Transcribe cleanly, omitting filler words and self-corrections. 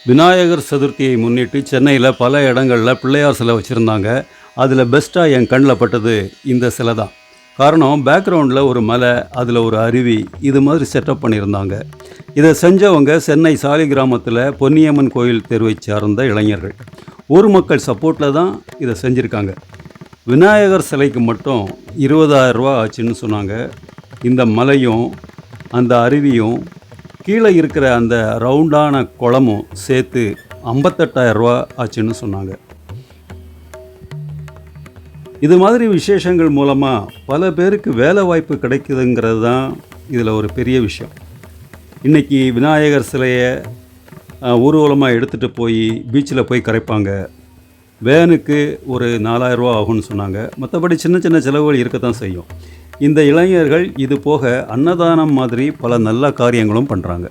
விநாயகர் சதுர்த்தியை முன்னிட்டு சென்னையில் பல இடங்களில் பிள்ளையார் சிலை வச்சுருந்தாங்க. அதில் பெஸ்ட்டாக என் கண்ணில் பட்டது இந்த சிலை தான். காரணம், பேக்ரவுண்டில் ஒரு மலை, அதில் ஒரு அருவி, இது மாதிரி செட்டப் பண்ணியிருந்தாங்க. இதை செஞ்சவங்க சென்னை சாலிகிராமத்தில் பொன்னியம்மன் கோயில் தெருவை சார்ந்த இளைஞர்கள். ஊர் மக்கள் சப்போர்ட்டில் தான் இதை செஞ்சுருக்காங்க. விநாயகர் சிலைக்கு மட்டும் 20,000 ரூபா ஆச்சுன்னு சொன்னாங்க. இந்த மலையும் அந்த அருவியும் கீழே இருக்கிற அந்த ரவுண்டான குளமும் சேர்த்து 58,000 ரூபா ஆச்சுன்னு சொன்னாங்க. இது மாதிரி விசேஷங்கள் மூலமாக பல பேருக்கு வேலை வாய்ப்பு கிடைக்குதுங்கிறது தான் இதில் ஒரு பெரிய விஷயம். இன்றைக்கி விநாயகர் சிலையை ஊர்வலமாக எடுத்துகிட்டு போய் பீச்சில் போய் கரைப்பாங்க. வேனுக்கு ஒரு 4,000 ரூபா ஆகும்னு சொன்னாங்க. மற்றபடி சின்ன சின்ன செலவுகள் இருக்கத்தான் செய்யும். இந்த இளைஞர்கள் இது போக அன்னதானம் மாதிரி பல நல்ல காரியங்களும் பண்ணுறாங்க.